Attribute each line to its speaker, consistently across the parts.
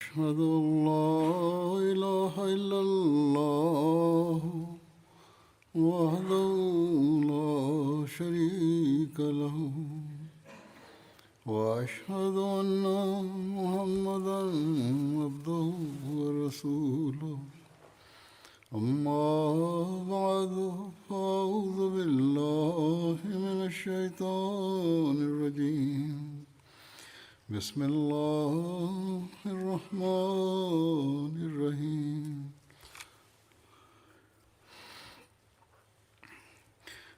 Speaker 1: أشهد أن لا إله إلا الله وحده لا شريك له وأشهد أن محمدا عبده ورسوله أما بعد فأعوذ بالله من الشيطان الرجيم بسم الله الرحمن الرحيم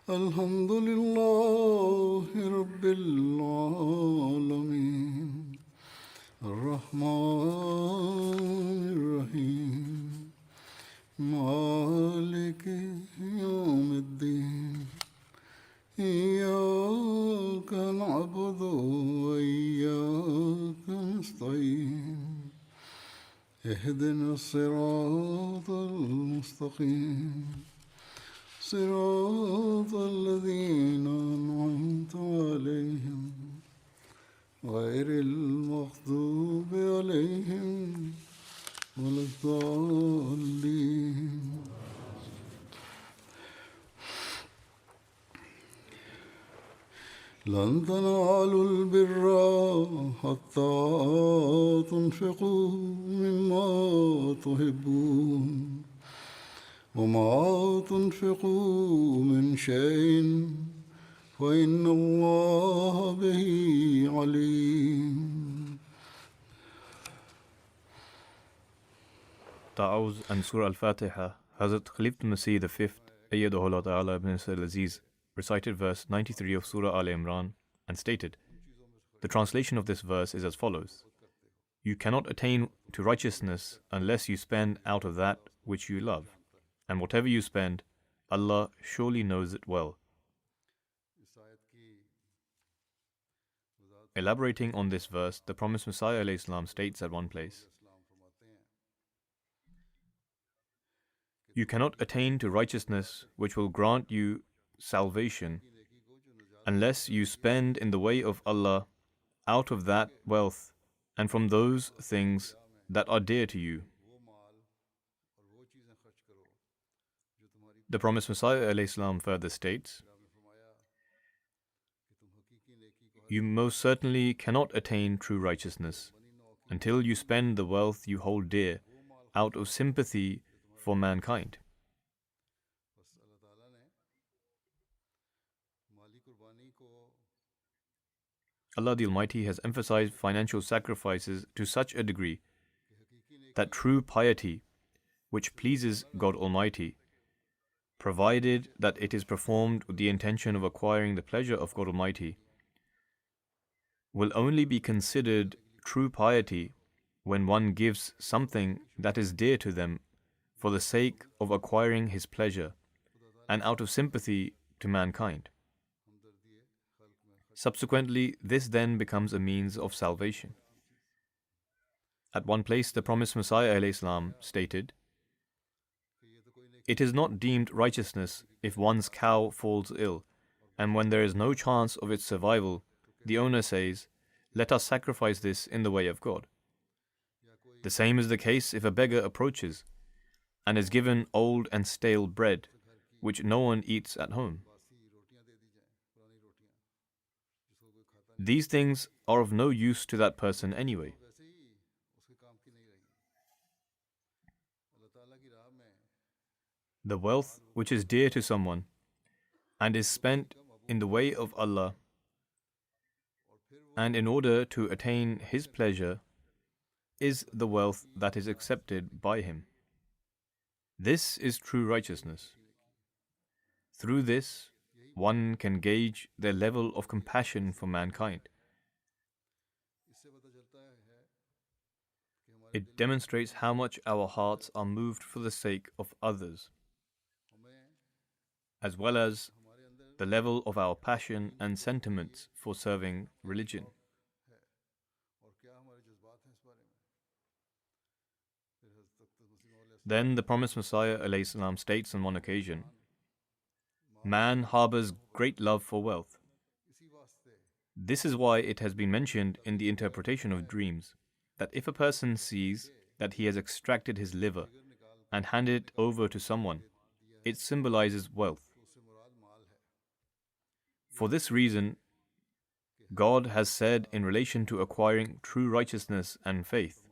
Speaker 1: الحمد لله رب العالمين الرحمن الرحيم مالك يوم الدين إياك نعبد وإياك نستعين اهدنا الصراط المستقيم صراط الذين أنعمت عليهم غير المغضوب عليهم ولا الضالين لن تنالوا البر حتى تنفقوا مما تحبون وما تنفقوا من شيء فإن الله به عليم.
Speaker 2: Ta'awuz and Surah Al-Fatiha, Hazrat Khalifatul Masih V, Ayyadahullah Ta'ala ibn Nasir al-Aziz, recited verse 93 of Surah Al-Imran and stated, the translation of this verse is as follows: You cannot attain to righteousness unless you spend out of that which you love, and whatever you spend, Allah surely knows it well. Elaborating on this verse, the promised Messiah ﷺ states at one place, You cannot attain to righteousness which will grant you salvation unless you spend in the way of Allah out of that wealth and from those things that are dear to you. The promised Messiah ﷺ further states, You most certainly cannot attain true righteousness until you spend the wealth you hold dear out of sympathy for mankind. Allah the Almighty has emphasized financial sacrifices to such a degree that true piety, which pleases God Almighty, provided that it is performed with the intention of acquiring the pleasure of God Almighty, will only be considered true piety when one gives something that is dear to them for the sake of acquiring His pleasure and out of sympathy to mankind. Subsequently, this then becomes a means of salvation. At one place, the promised Messiah ﷺ stated, It is not deemed righteousness if one's cow falls ill, and when there is no chance of its survival, the owner says, Let us sacrifice this in the way of God. The same is the case if a beggar approaches and is given old and stale bread, which no one eats at home. These things are of no use to that person anyway. The wealth which is dear to someone and is spent in the way of Allah and in order to attain His pleasure is the wealth that is accepted by Him. This is true righteousness. Through this, one can gauge their level of compassion for mankind. It demonstrates how much our hearts are moved for the sake of others, as well as the level of our passion and sentiments for serving religion. Then the promised Messiah ﷺ states on one occasion, Man harbors great love for wealth. This is why it has been mentioned in the interpretation of dreams. that if a person sees that he has extracted his liver and handed it over to someone, it symbolizes wealth. For this reason, God has said in relation to acquiring true righteousness and faith,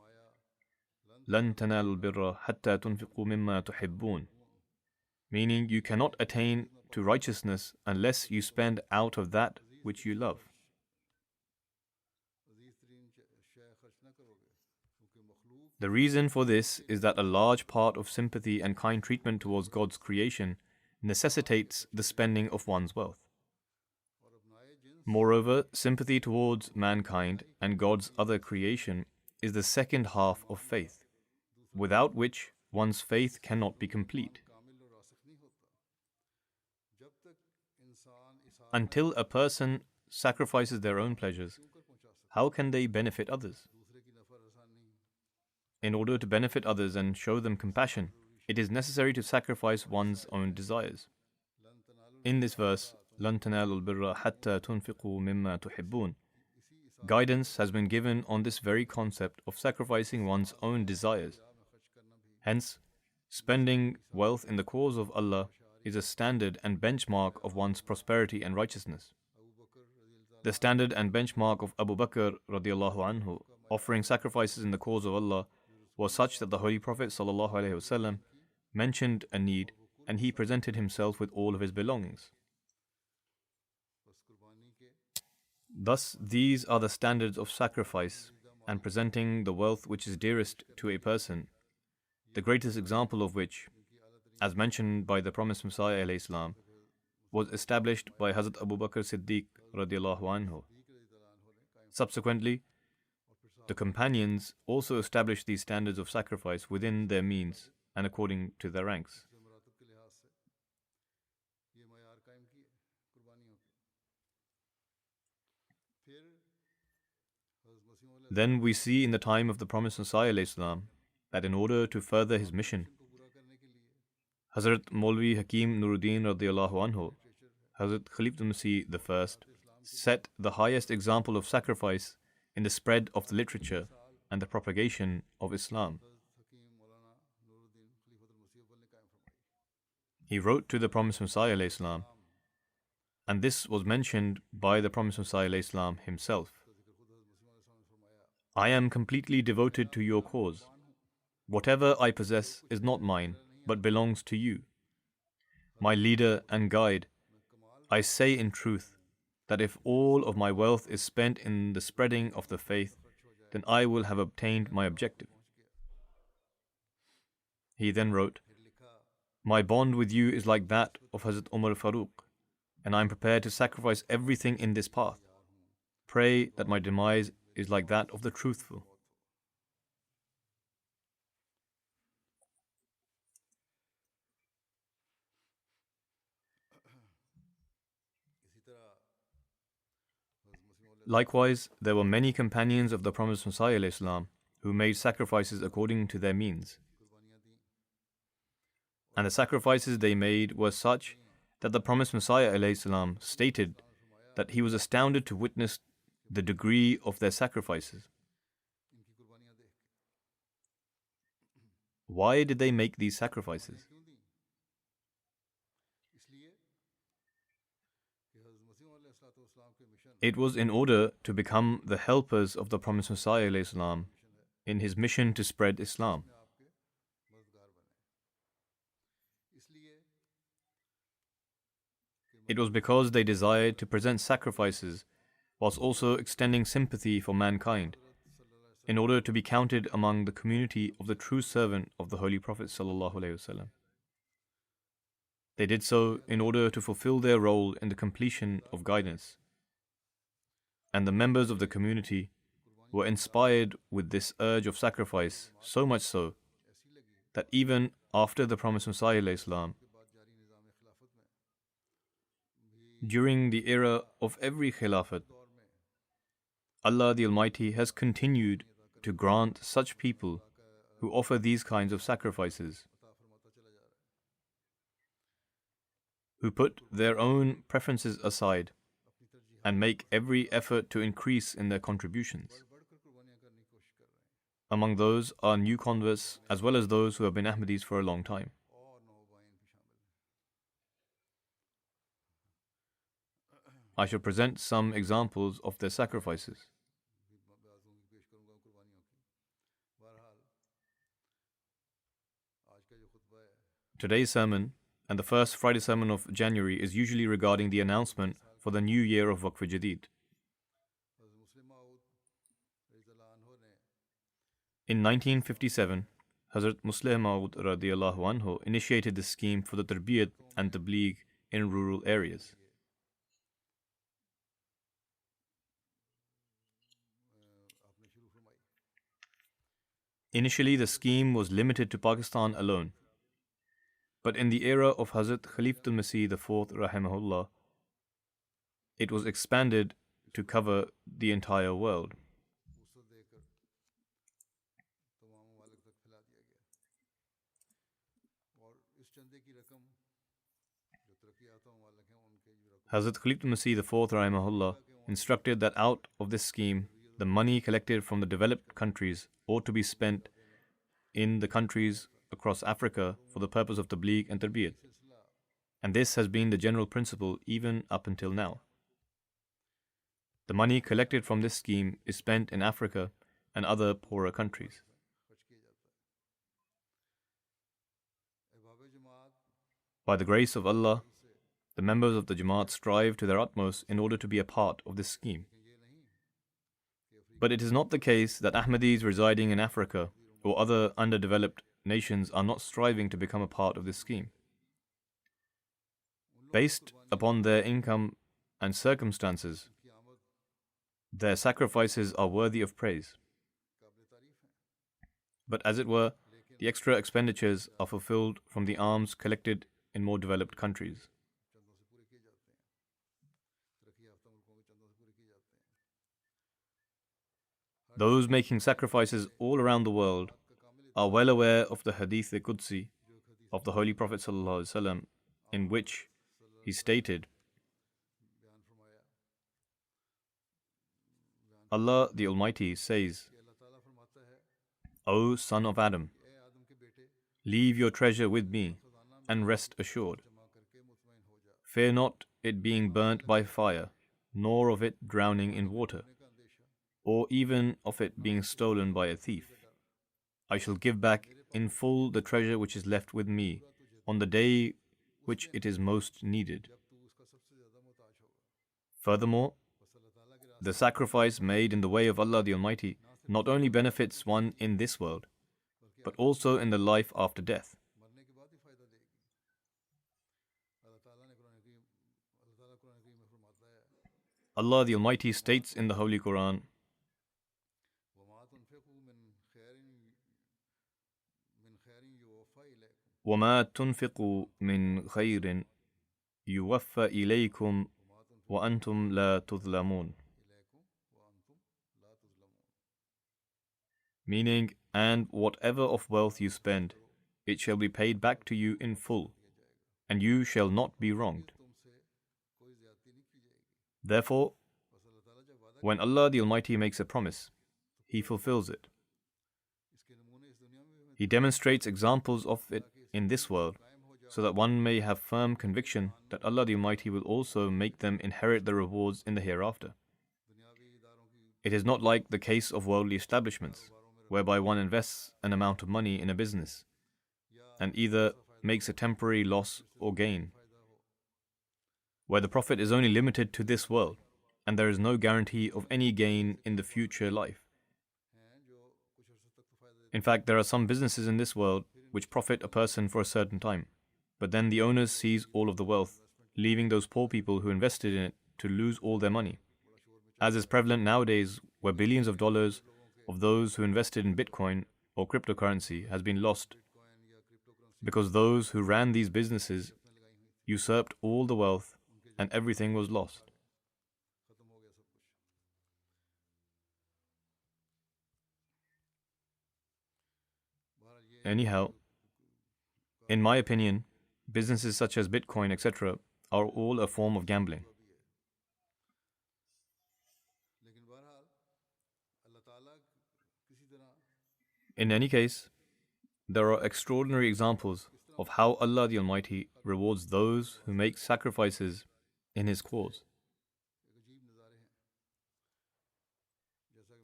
Speaker 2: لَن تَنَالُوا الْبِرَّ حَتَّى تُنْفِقُوا مِمَّا تُحِبُّونَ, meaning you cannot attain to righteousness unless you spend out of that which you love. The reason for this is that a large part of sympathy and kind treatment towards God's creation necessitates the spending of one's wealth. Moreover, sympathy towards mankind and God's other creation is the second half of faith, without which one's faith cannot be complete. Until a person sacrifices their own pleasures, how can they benefit others? In order to benefit others and show them compassion, it is necessary to sacrifice one's own desires. In this verse, لَن تَنَالُوا الْبِرَّ حَتَّى تُنْفِقُوا مِمَّا تُحِبُّونَ, guidance has been given on this very concept of sacrificing one's own desires. Hence, spending wealth in the cause of Allah is a standard and benchmark of one's prosperity and righteousness. The standard and benchmark of Abu Bakr radiallahu anhu offering sacrifices in the cause of Allah was such that the Holy Prophet ﷺ mentioned a need and he presented himself with all of his belongings. Thus, these are the standards of sacrifice and presenting the wealth which is dearest to a person, the greatest example of which, as mentioned by the promised Messiah ﷺ, was established by Hazrat Abu Bakr Siddiq radiallahu anhu. Subsequently, the companions also established these standards of sacrifice within their means and according to their ranks. Then we see in the time of the promised Messiah ﷺ that in order to further his mission, Hazrat Maulvi Hakim Nuruddin radiallahu anhu, Hazrat Khalifatul Masih I, set the highest example of sacrifice in the spread of the literature and the propagation of Islam. He wrote to the promised Messiah ﷺ, and this was mentioned by the promised Messiah ﷺ himself. I am completely devoted to your cause. Whatever I possess is not mine, but belongs to you. My leader and guide, I say in truth that if all of my wealth is spent in the spreading of the faith, then I will have obtained my objective. He then wrote, my bond with you is like that of Hazrat Umar Farooq, and I am prepared to sacrifice everything in this path. Pray that my demise is like that of the truthful. Likewise, there were many companions of the promised Messiah ﷺ who made sacrifices according to their means. And the sacrifices they made were such that the promised Messiah ﷺ stated that he was astounded to witness the degree of their sacrifices. Why did they make these sacrifices? It was in order to become the helpers of the promised Messiah ﷺ in his mission to spread Islam. It was because they desired to present sacrifices whilst also extending sympathy for mankind in order to be counted among the community of the true servant of the Holy Prophet ﷺ. They did so in order to fulfill their role in the completion of guidance. And the members of the community were inspired with this urge of sacrifice, so much so that even after the promised Messiah ﷺ, during the era of every Khilafat, Allah the Almighty has continued to grant such people who offer these kinds of sacrifices, who put their own preferences aside and make every effort to increase in their contributions. Among those are new converts as well as those who have been Ahmadis for a long time. I shall present some examples of their sacrifices. Today's sermon and the first Friday sermon of January is usually regarding the announcement for the new year of Waqf Jadid. In 1957, Hazrat Musleh Maud radiallahu anhu initiated the scheme for the Tarbiyat and Tabligh in rural areas. Initially, the scheme was limited to Pakistan alone. But in the era of Hazrat Khalifatul Masih IV rahimahullah, it was expanded to cover the entire world. Hazrat Khalifatul Masih IV rahimahullah instructed that out of this scheme, the money collected from the developed countries ought to be spent in the countries across Africa for the purpose of Tabligh and Tarbiyat. And this has been the general principle even up until now. The money collected from this scheme is spent in Africa and other poorer countries. By the grace of Allah, the members of the Jamaat strive to their utmost in order to be a part of this scheme. But it is not the case that Ahmadis residing in Africa or other underdeveloped nations are not striving to become a part of this scheme. Based upon their income and circumstances, their sacrifices are worthy of praise. But as it were, the extra expenditures are fulfilled from the alms collected in more developed countries. Those making sacrifices all around the world are well aware of the Hadith-e-Qudsi of the Holy Prophet ﷺ, in which he stated, Allah the Almighty says, O son of Adam, leave your treasure with me and rest assured. Fear not it being burnt by fire, nor of it drowning in water, or even of it being stolen by a thief. I shall give back in full the treasure which is left with me on the day which it is most needed. Furthermore, the sacrifice made in the way of Allah the Almighty not only benefits one in this world, but also in the life after death. Allah the Almighty states in the Holy Quran, وَمَا تُنْفِقُوا مِنْ خَيْرٍ يُوَفَّ إِلَيْكُمْ وَأَنْتُمْ لَا تُظْلَمُونَ. Meaning, and whatever of wealth you spend, it shall be paid back to you in full, and you shall not be wronged. Therefore, when Allah the Almighty makes a promise, He fulfills it. He demonstrates examples of it in this world, so that one may have firm conviction that Allah the Almighty will also make them inherit the rewards in the hereafter. It is not like the case of worldly establishments, whereby one invests an amount of money in a business, and either makes a temporary loss or gain, where the profit is only limited to this world, and there is no guarantee of any gain in the future life. In fact, there are some businesses in this world which profit a person for a certain time, but then the owner seize all of the wealth, leaving those poor people who invested in it to lose all their money, as is prevalent nowadays, where billions of dollars of those who invested in Bitcoin or cryptocurrency has been lost, because those who ran these businesses usurped all the wealth and everything was lost. Anyhow, in my opinion, businesses such as Bitcoin, etc., are all a form of gambling. In any case, there are extraordinary examples of how Allah the Almighty rewards those who make sacrifices in His cause.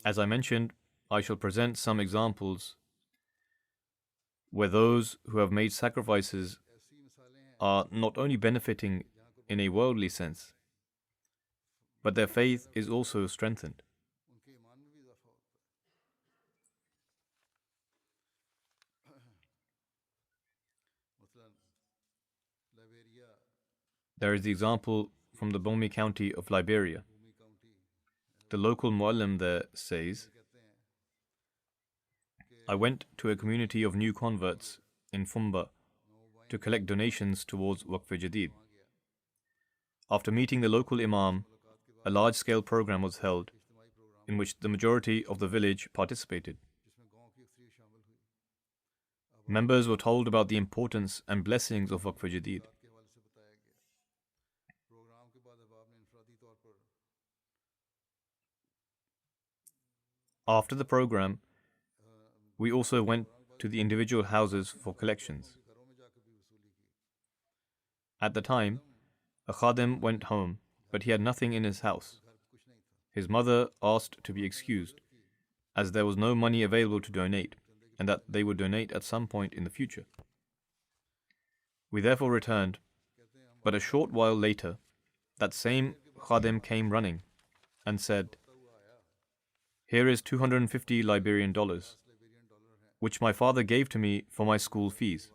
Speaker 2: As I mentioned, I shall present some examples where those who have made sacrifices are not only benefiting in a worldly sense, but their faith is also strengthened. There is the example from the Bomi county of Liberia. The local muallim there says, I went to a community of new converts in Fumba to collect donations towards Waqf-e-Jadid. After meeting the local imam, a large-scale program was held in which the majority of the village participated. Members were told about the importance and blessings of Waqf-e-Jadid. After the program, we also went to the individual houses for collections. At the time, a khadim went home, but he had nothing in his house. His mother asked to be excused, as there was no money available to donate, and that they would donate at some point in the future. We therefore returned, but a short while later, that same khadim came running and said, Here is $250 Liberian, which my father gave to me for my school fees.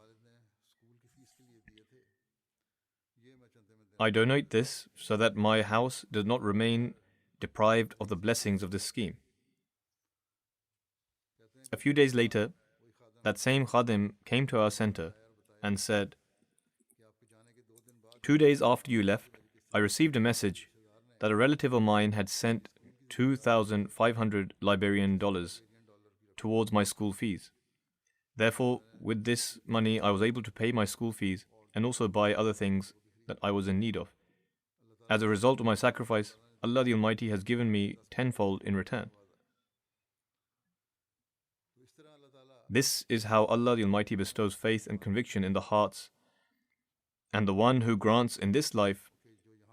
Speaker 2: I donate this so that my house does not remain deprived of the blessings of this scheme. A few days later, that same khadim came to our center and said, 2 days after you left, I received a message that a relative of mine had sent $2,500 Liberian towards my school fees. Therefore, with this money, I was able to pay my school fees and also buy other things that I was in need of. As a result of my sacrifice, Allah the Almighty has given me tenfold in return. This is how Allah the Almighty bestows faith and conviction in the hearts, and the one who grants in this life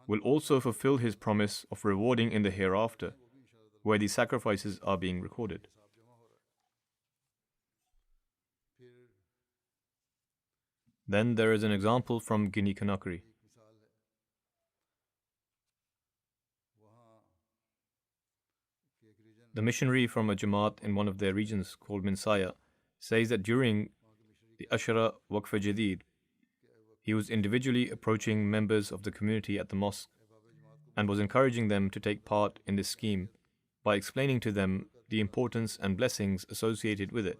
Speaker 2: will also fulfill his promise of rewarding in the hereafter, where these sacrifices are being recorded. Then there is an example from Guinea-Conakry. The missionary from a Jamaat in one of their regions called Minsaya says that during the Ashara Waqf-e-Jadid, he was individually approaching members of the community at the mosque and was encouraging them to take part in this scheme by explaining to them the importance and blessings associated with it.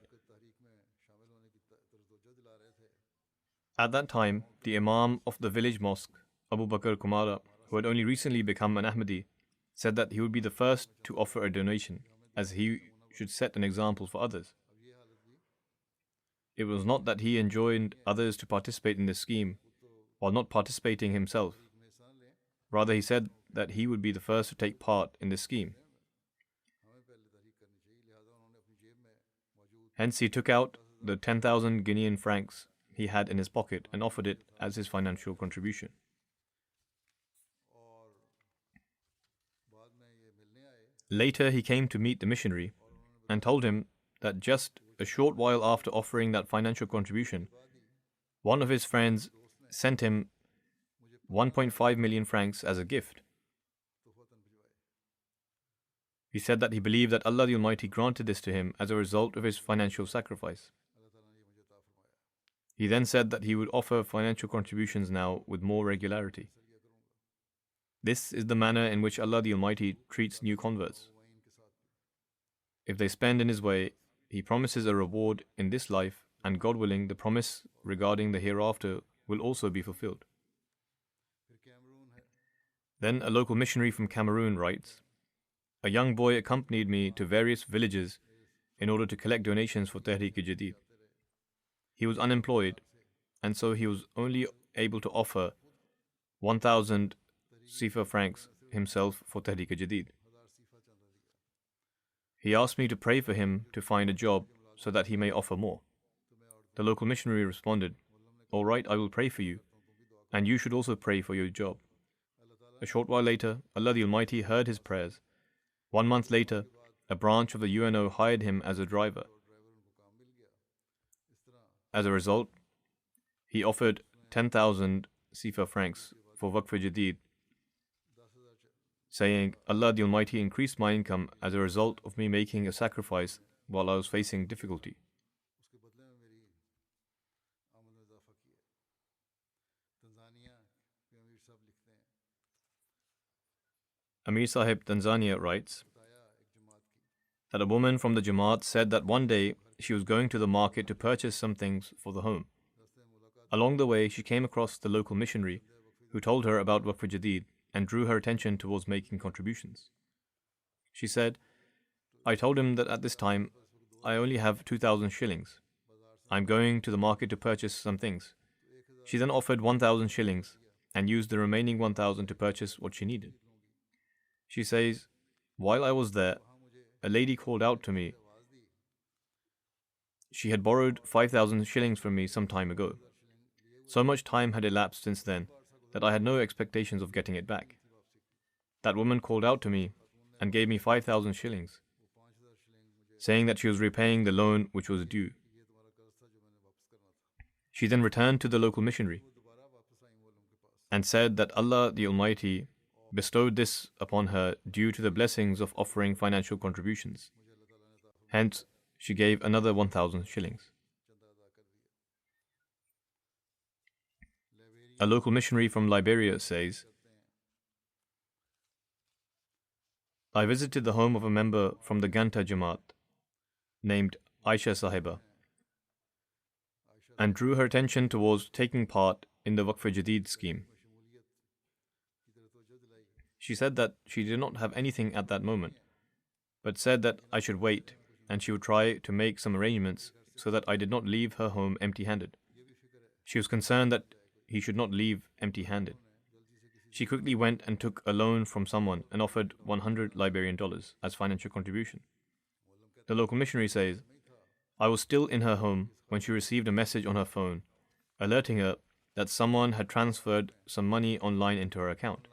Speaker 2: At that time, the Imam of the village mosque, Abu Bakr Kumara, who had only recently become an Ahmadi, said that he would be the first to offer a donation, as he should set an example for others. It was not that he enjoined others to participate in this scheme, while not participating himself. Rather, he said that he would be the first to take part in this scheme. Hence, he took out the 10,000 Guinean francs he had in his pocket and offered it as his financial contribution. Later, he came to meet the missionary and told him that just a short while after offering that financial contribution, one of his friends sent him 1.5 million francs as a gift. He said that he believed that Allah the Almighty granted this to him as a result of his financial sacrifice. He then said that he would offer financial contributions now with more regularity. This is the manner in which Allah the Almighty treats new converts. If they spend in His way, He promises a reward in this life, and God willing, the promise regarding the hereafter will also be fulfilled. Then a local missionary from Cameroon writes, a young boy accompanied me to various villages in order to collect donations for Tehreek-e-Jadid. He was unemployed, and so he was only able to offer 1,000 Sifa francs himself for Tehreek-e-Jadid. He asked me to pray for him to find a job so that he may offer more. The local missionary responded, "All right, I will pray for you, and you should also pray for your job." A short while later, Allah the Almighty heard his prayers. 1 month later, a branch of the UNO hired him as a driver. As a result, he offered 10,000 Sifa francs for Waqf Jadid, saying, "Allah the Almighty increased my income as a result of me making a sacrifice while I was facing difficulty." Amir Sahib Tanzania writes that a woman from the Jamaat said that one day she was going to the market to purchase some things for the home. Along the way, she came across the local missionary who told her about Waqf Jadid and drew her attention towards making contributions. She said, "I told him that at this time I only have 2,000 shillings. I'm going to the market to purchase some things." She then offered 1,000 shillings and used the remaining 1,000 to purchase what she needed. She says, "While I was there, a lady called out to me. She had borrowed 5,000 shillings from me some time ago. So much time had elapsed since then that I had no expectations of getting it back. That woman called out to me and gave me 5,000 shillings, saying that she was repaying the loan which was due. She then returned to the local missionary and said that Allah the Almighty bestowed this upon her due to the blessings of offering financial contributions. Hence, she gave another 1,000 shillings. A local missionary from Liberia says, "I visited the home of a member from the Ganta Jamaat named Aisha Sahiba and drew her attention towards taking part in the Waqf Jadid scheme. She said that she did not have anything at that moment, but said that I should wait and she would try to make some arrangements so that I did not leave her home empty-handed. She was concerned that he should not leave empty-handed. She quickly went and took a loan from someone and offered 100 Liberian dollars as financial contribution." The local missionary says, "I was still in her home when she received a message on her phone alerting her that someone had transferred some money online into her account.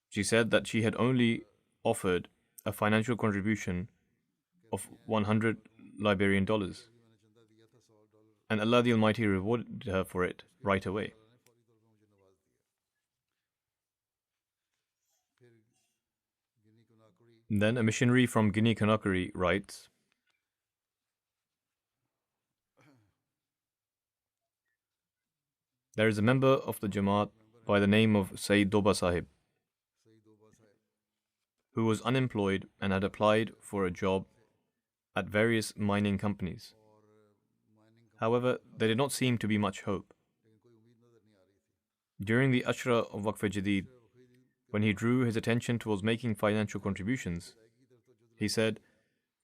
Speaker 2: She said that she had only offered a financial contribution of 100 Liberian dollars, and Allah the Almighty rewarded her for it right away." Then a missionary from Guinea-Conakry writes, "There is a member of the Jamaat by the name of Sayyid Doba Sahib who was unemployed and had applied for a job at various mining companies. However, there did not seem to be much hope. During the Ashra of Waqf Jadid, when he drew his attention towards making financial contributions, he said,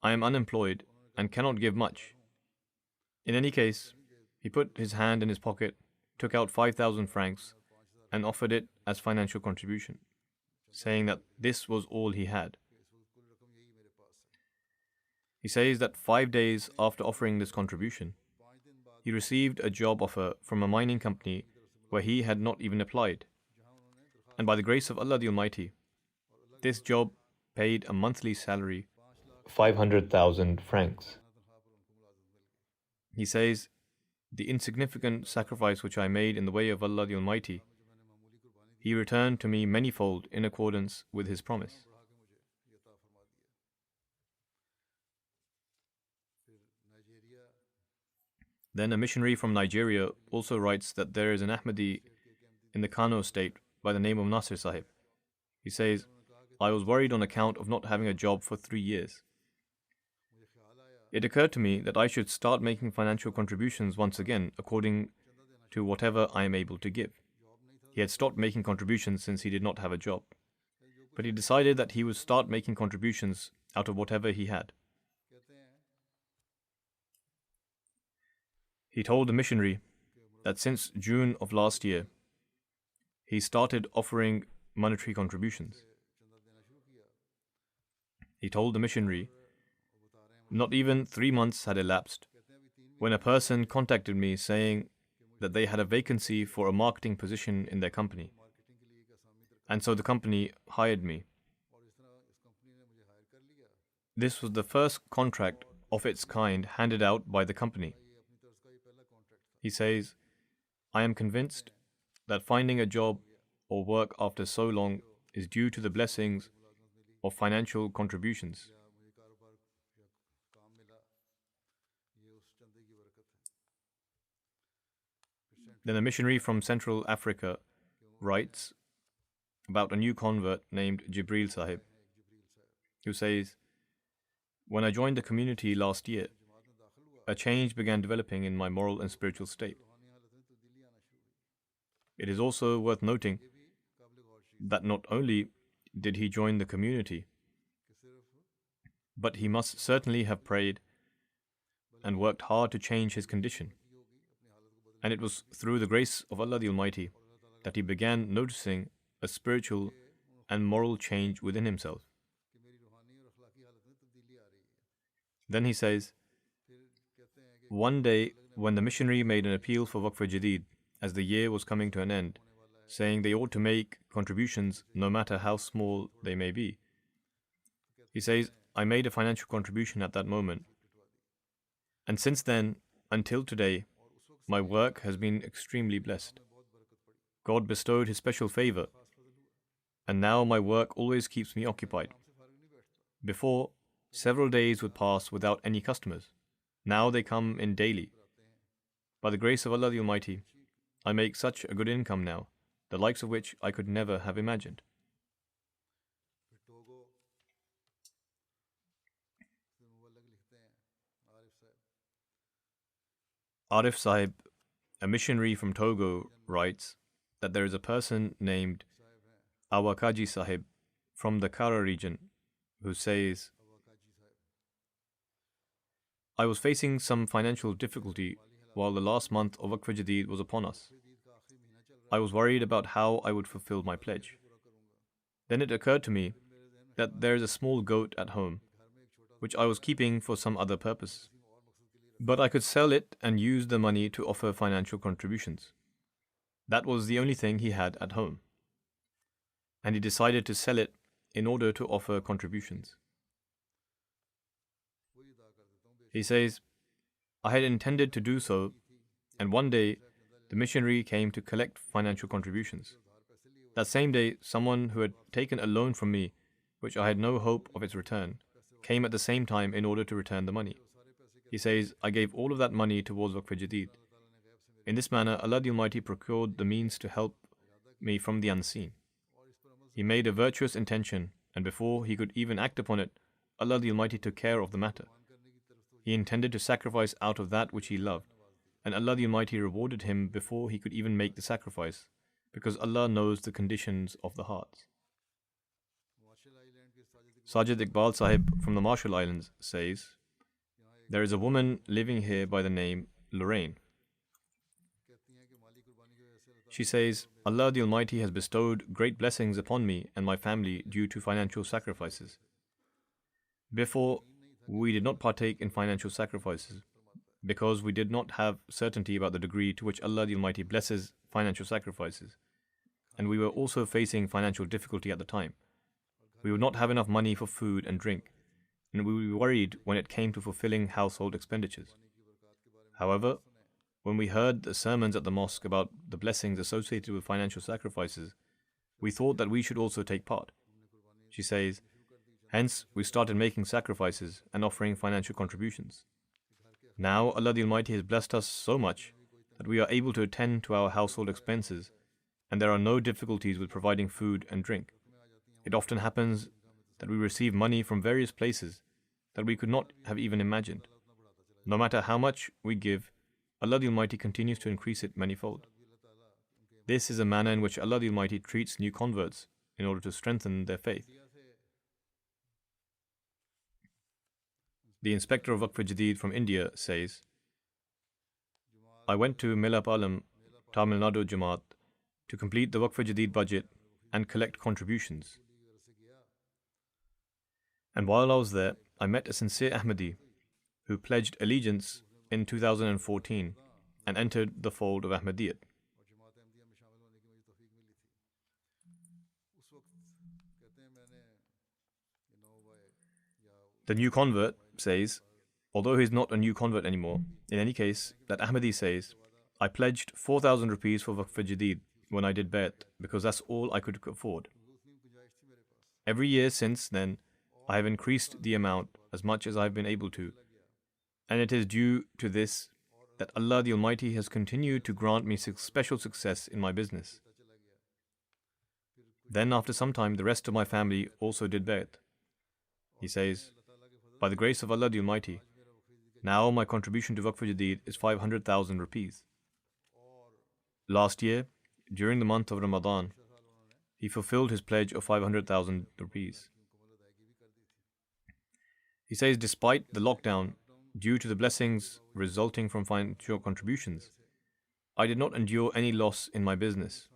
Speaker 2: 'I am unemployed and cannot give much.' In any case, he put his hand in his pocket, took out 5,000 francs, and offered it as financial contribution, saying that this was all he had. He says that 5 days after offering this contribution, he received a job offer from a mining company where he had not even applied. And by the grace of Allah the Almighty, this job paid a monthly salary 500,000 francs. He says, 'The insignificant sacrifice which I made in the way of Allah the Almighty, He returned to me manyfold in accordance with His promise.' Then a missionary from Nigeria also writes that there is an Ahmadi in the Kano state by the name of Nasir Sahib. He says, 'I was worried on account of not having a job for 3 years. It occurred to me that I should start making financial contributions once again according to whatever I am able to give.' He had stopped making contributions since he did not have a job, but he decided that he would start making contributions out of whatever he had. He told the missionary that since June of last year, he started offering monetary contributions. He told the missionary, not even 3 months had elapsed when a person contacted me saying that they had a vacancy for a marketing position in their company. And so the company hired me. This was the first contract of its kind handed out by the company. He says, I am convinced that finding a job or work after so long is due to the blessings of financial contributions. Then a missionary from Central Africa writes about a new convert named Jibril Sahib, who says, when I joined the community last year, a change began developing in my moral and spiritual state. It is also worth noting that not only did he join the community, but he must certainly have prayed and worked hard to change his condition. And it was through the grace of Allah the Almighty that he began noticing a spiritual and moral change within himself. Then he says, one day when the missionary made an appeal for Waqf-e-Jadid as the year was coming to an end, saying they ought to make contributions no matter how small they may be, he says, I made a financial contribution at that moment. And since then, until today, my work has been extremely blessed. God bestowed His special favor, and now my work always keeps me occupied. Before, several days would pass without any customers. Now they come in daily. By the grace of Allah the Almighty, I make such a good income now, the likes of which I could never have imagined. Arif Sahib, a missionary from Togo, writes that there is a person named Awakaji Sahib from the Kara region who says, I was facing some financial difficulty while the last month of Waqf-e-Jadid was upon us. I was worried about how I would fulfill my pledge. Then it occurred to me that there is a small goat at home, which I was keeping for some other purpose. But I could sell it and use the money to offer financial contributions. That was the only thing he had at home. And he decided to sell it in order to offer contributions. He says, I had intended to do so, and one day the missionary came to collect financial contributions. That same day, someone who had taken a loan from me, which I had no hope of its return, came at the same time in order to return the money. He says, I gave all of that money towards Waqf-e-Jadid. In this manner, Allah the Almighty procured the means to help me from the unseen. He made a virtuous intention, and before he could even act upon it, Allah the Almighty took care of the matter. He intended to sacrifice out of that which he loved, and Allah the Almighty rewarded him before he could even make the sacrifice, because Allah knows the conditions of the hearts. Sajid Iqbal Sahib from the Marshall Islands says, there is a woman living here by the name Lorraine. She says, Allah the Almighty has bestowed great blessings upon me and my family due to financial sacrifices. Before, we did not partake in financial sacrifices because we did not have certainty about the degree to which Allah the Almighty blesses financial sacrifices. And we were also facing financial difficulty at the time. We would not have enough money for food and drink, and we were worried when it came to fulfilling household expenditures. However, when we heard the sermons at the mosque about the blessings associated with financial sacrifices, we thought that we should also take part. She says, hence we started making sacrifices and offering financial contributions. Now Allah the Almighty has blessed us so much that we are able to attend to our household expenses, and there are no difficulties with providing food and drink. It often happens that we receive money from various places that we could not have even imagined. No matter how much we give, Allah the Almighty continues to increase it manifold. This is a manner in which Allah the Almighty treats new converts in order to strengthen their faith. The inspector of Waqf-e-Jadid from India says, I went to Melapalam, Tamil Nadu Jamaat, to complete the Waqf-e-Jadid budget and collect contributions. And while I was there, I met a sincere Ahmadi who pledged allegiance in 2014 and entered the fold of Ahmadiyyat. The new convert says, although he's not a new convert anymore, in any case, that Ahmadi says, I pledged 4,000 rupees for Waqf Jadid when I did Bayt because that's all I could afford. Every year since then, I have increased the amount as much as I've been able to, and it is due to this that Allah the Almighty has continued to grant me special success in my business. Then after some time, the rest of my family also did Bayt. He says, by the grace of Allah the Almighty, now my contribution to Waqf Jadid is 500,000 rupees. Last year, during the month of Ramadan, he fulfilled his pledge of 500,000 rupees. He says, despite the lockdown, due to the blessings resulting from financial contributions, I did not endure any loss in my business.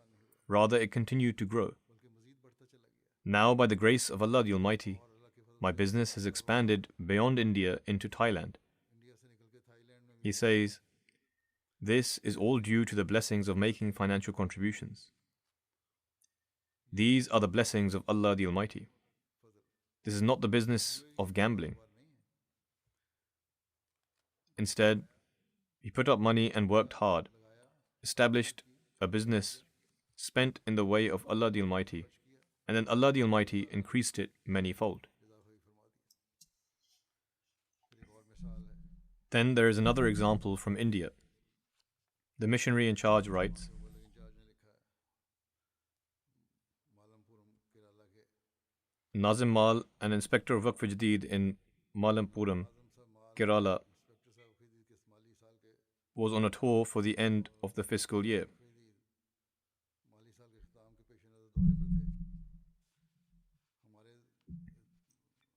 Speaker 2: Rather, it continued to grow. Now, by the grace of Allah the Almighty, my business has expanded beyond India into Thailand. He says, this is all due to the blessings of making financial contributions. These are the blessings of Allah the Almighty. This is not the business of gambling. Instead, he put up money and worked hard, established a business, spent in the way of Allah the Almighty, and then Allah the Almighty increased it many-fold. Then there is another example from India. The missionary in charge writes, Nazim Mal, an inspector of Waqf Jadid in Malampuram, Kerala, was on a tour for the end of the fiscal year.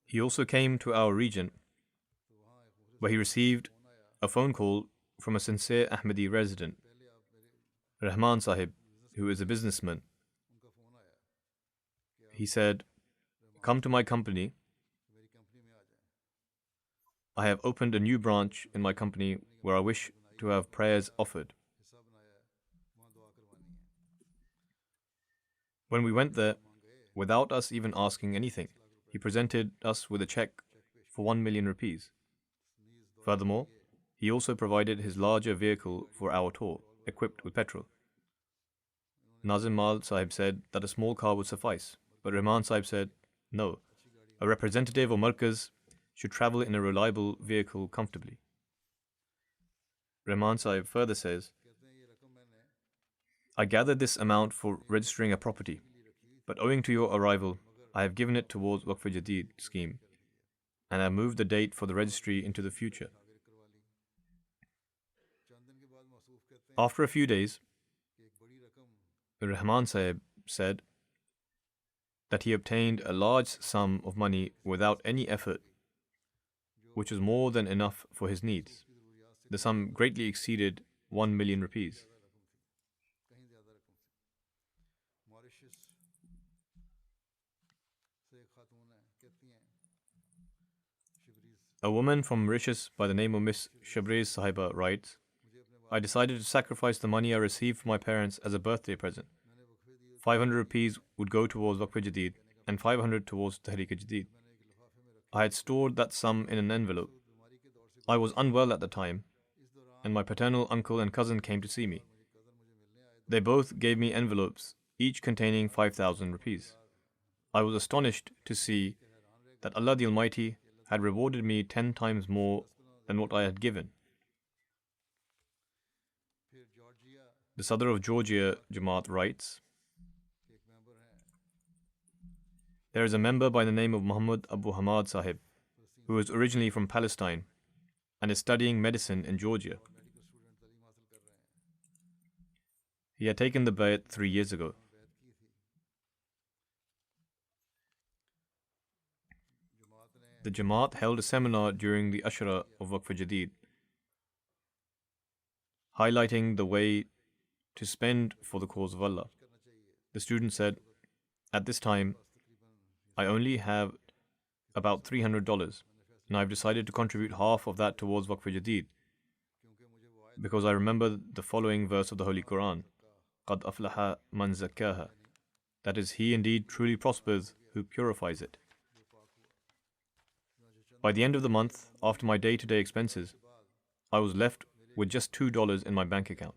Speaker 2: He also came to our region, where he received a phone call from a sincere Ahmadi resident, Rahman Sahib, who is a businessman. He said, come to my company. I have opened a new branch in my company where I wish to have prayers offered. When we went there, without us even asking anything, he presented us with a check for 1 million rupees. Furthermore, he also provided his larger vehicle for our tour, equipped with petrol. Nazim Mal Sahib said that a small car would suffice, but Rahman Sahib said, no, a representative or markaz should travel in a reliable vehicle comfortably. Rahman Sahib further says, I gathered this amount for registering a property, but owing to your arrival, I have given it towards Waqf Jadid scheme, and I moved the date for the registry into the future. After a few days, Rahman Sahib said that he obtained a large sum of money without any effort, which was more than enough for his needs. The sum greatly exceeded 1 million rupees. A woman from Mauritius by the name of Miss Shabriz Sahiba writes, I decided to sacrifice the money I received from my parents as a birthday present. 500 rupees would go towards Waqf Jadid and 500 towards Tehreek Jadid. I had stored that sum in an envelope. I was unwell at the time, and my paternal uncle and cousin came to see me. They both gave me envelopes, each containing 5,000 rupees. I was astonished to see that Allah the Almighty had rewarded me 10 times more than what I had given. The Sadr of Georgia Jamaat writes, there is a member by the name of Muhammad Abu Hamad Sahib, who is originally from Palestine and is studying medicine in Georgia. He had taken the bayat 3 years ago. The Jamaat held a seminar during the Ashra of Waqf Jadid, highlighting the way to spend for the cause of Allah. The student said, at this time, I only have about $300, and I've decided to contribute half of that towards Waqf-e-Jadid because I remember the following verse of the Holy Quran, قَدْ أَفْلَحَ مَنْ زَكَّاهَا, that is, he indeed truly prospers who purifies it. By the end of the month, after my day-to-day expenses, I was left with just $2 in my bank account.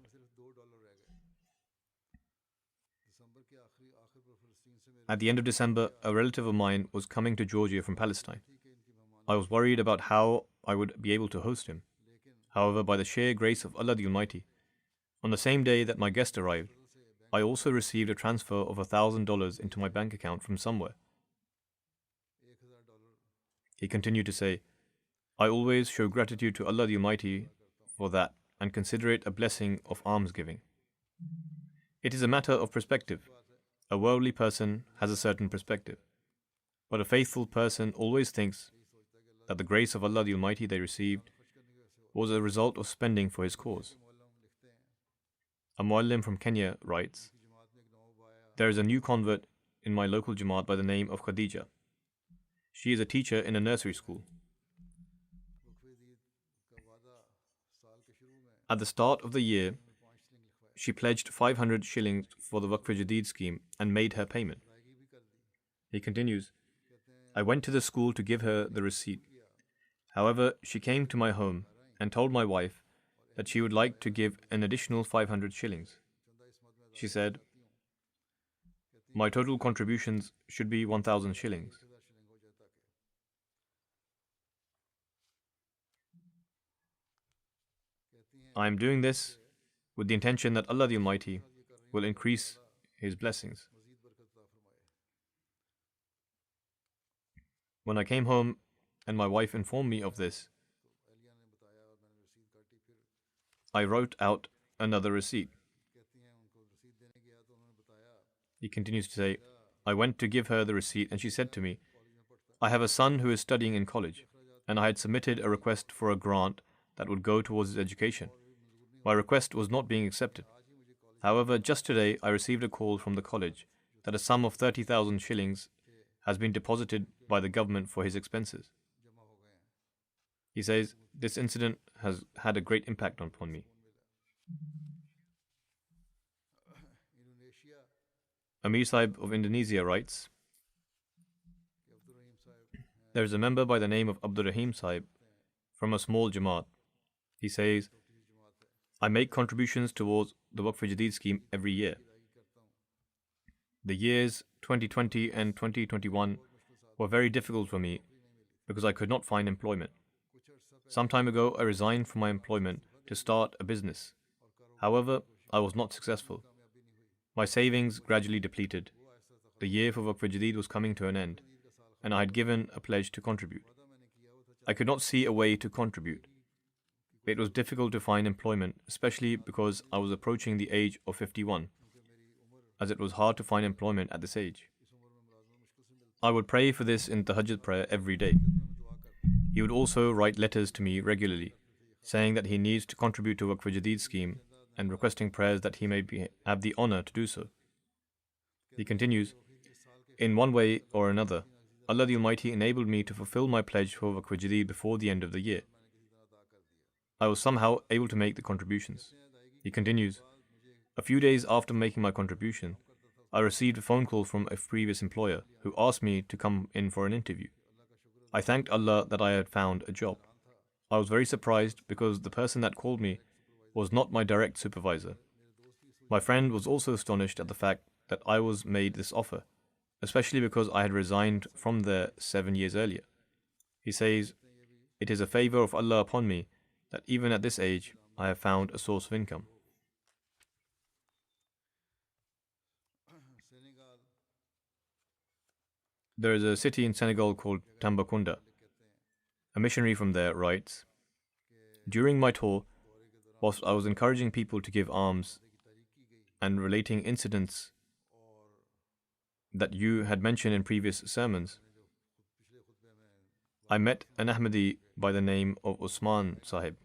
Speaker 2: At the end of December, a relative of mine was coming to Georgia from Palestine. I was worried about how I would be able to host him. However, by the sheer grace of Allah the Almighty, on the same day that my guest arrived, I also received a transfer of $1,000 into my bank account from somewhere. He continued to say, I always show gratitude to Allah the Almighty for that and consider it a blessing of almsgiving. It is a matter of perspective. A worldly person has a certain perspective, but a faithful person always thinks that the grace of Allah the Almighty they received was a result of spending for His cause. A Muallim from Kenya writes, there is a new convert in my local Jamaat by the name of Khadija. She is a teacher in a nursery school. At the start of the year, she pledged 500 shillings for the Waqf-e-Jadid scheme and made her payment. He continues, I went to the school to give her the receipt. However, she came to my home and told my wife that she would like to give an additional 500 shillings. She said, my total contributions should be 1,000 shillings. I am doing this with the intention that Allah the Almighty will increase His blessings. When I came home and my wife informed me of this, I wrote out another receipt. He continues to say, I went to give her the receipt and she said to me, I have a son who is studying in college, and I had submitted a request for a grant that would go towards his education. My request was not being accepted. However, just today I received a call from the college that a sum of 30,000 shillings has been deposited by the government for his expenses. He says, this incident has had a great impact upon me. Amir Sahib of Indonesia writes, there is a member by the name of Abdur Rahim Sahib from a small Jamaat. He says, I make contributions towards the Waqf-e-Jadid scheme every year. The years 2020 and 2021 were very difficult for me because I could not find employment. Some time ago, I resigned from my employment to start a business. However, I was not successful. My savings gradually depleted. The year for Waqf-e-Jadid was coming to an end, and I had given a pledge to contribute. I could not see a way to contribute. It was difficult to find employment, especially because I was approaching the age of 51, as it was hard to find employment at this age. I would pray for this in Tahajjud prayer every day. He would also write letters to me regularly, saying that he needs to contribute to Waqf-e-Jadid scheme and requesting prayers that he may have the honor to do so. He continues, in one way or another, Allah the Almighty enabled me to fulfill my pledge for Waqf-e-Jadid before the end of the year. I was somehow able to make the contributions. He continues, a few days after making my contribution, I received a phone call from a previous employer who asked me to come in for an interview. I thanked Allah that I had found a job. I was very surprised because the person that called me was not my direct supervisor. My friend was also astonished at the fact that I was made this offer, especially because I had resigned from there 7 years earlier. He says, it is a favor of Allah upon me that even at this age, I have found a source of income. There is a city in Senegal called Tambacounda. A missionary from there writes, during my tour, whilst I was encouraging people to give alms and relating incidents that you had mentioned in previous sermons, I met an Ahmadi by the name of Usman Sahib.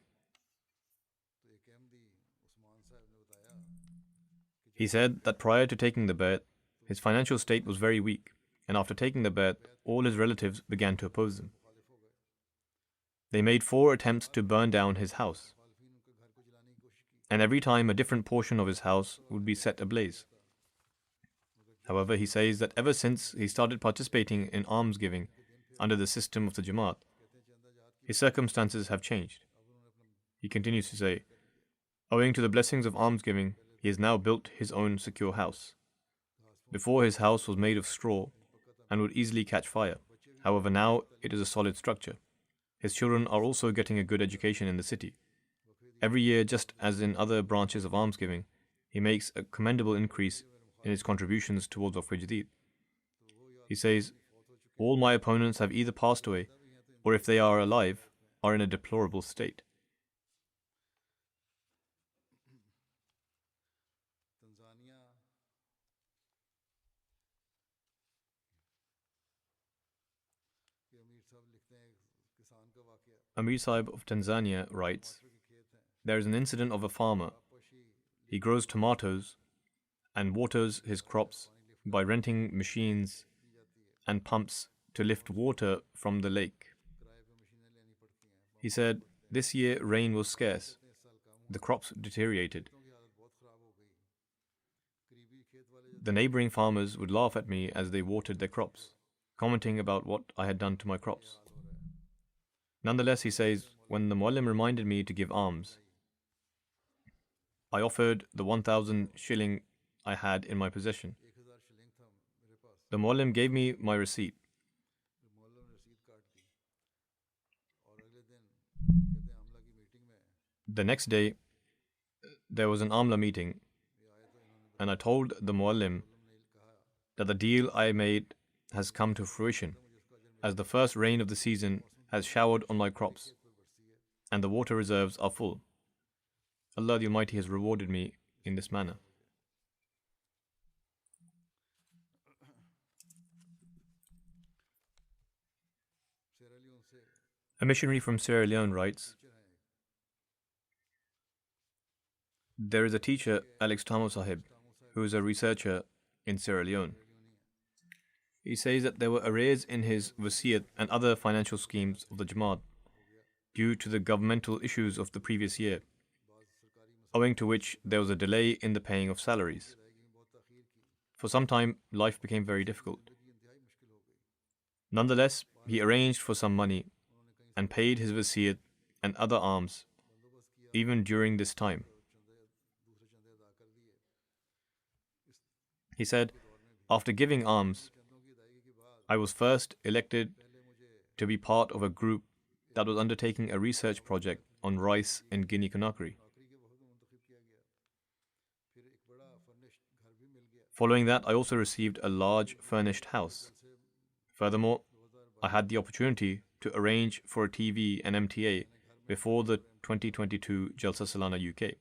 Speaker 2: He said that prior to taking the bayat, his financial state was very weak and after taking the bet, all his relatives began to oppose them. They made 4 attempts to burn down his house, and every time a different portion of his house would be set ablaze. However, he says that ever since he started participating in almsgiving under the system of the Jamaat, his circumstances have changed. He continues to say, owing to the blessings of almsgiving, he has now built his own secure house. Before, his house was made of straw and would easily catch fire. However, now it is a solid structure. His children are also getting a good education in the city. Every year, just as in other branches of almsgiving, he makes a commendable increase in his contributions towards Waqf Jadid. He says, all my opponents have either passed away, or if they are alive, are in a deplorable state. Amir Sahib of Tanzania writes, there is an incident of a farmer. He grows tomatoes and waters his crops by renting machines and pumps to lift water from the lake. He said, this year rain was scarce. The crops deteriorated. The neighboring farmers would laugh at me as they watered their crops, commenting about what I had done to my crops. Nonetheless, he says, when the Muallim reminded me to give alms, I offered the 1,000 shilling I had in my possession. The Muallim gave me my receipt. The next day, there was an Amla meeting, and I told the Muallim that the deal I made has come to fruition, as the first rain of the season has showered on my crops, and the water reserves are full. Allah the Almighty has rewarded me in this manner. A missionary from Sierra Leone writes, there is a teacher, Alex Tamo Sahib, who is a researcher in Sierra Leone. He says that there were arrears in his wasiyat and other financial schemes of the Jamaat due to the governmental issues of the previous year, owing to which there was a delay in the paying of salaries. For some time, life became very difficult. Nonetheless, he arranged for some money and paid his wasiyat and other alms even during this time. He said, after giving alms, I was first elected to be part of a group that was undertaking a research project on rice in Guinea-Conakry. Following that, I also received a large furnished house. Furthermore, I had the opportunity to arrange for a TV and MTA before the 2022 Jalsa Salana UK.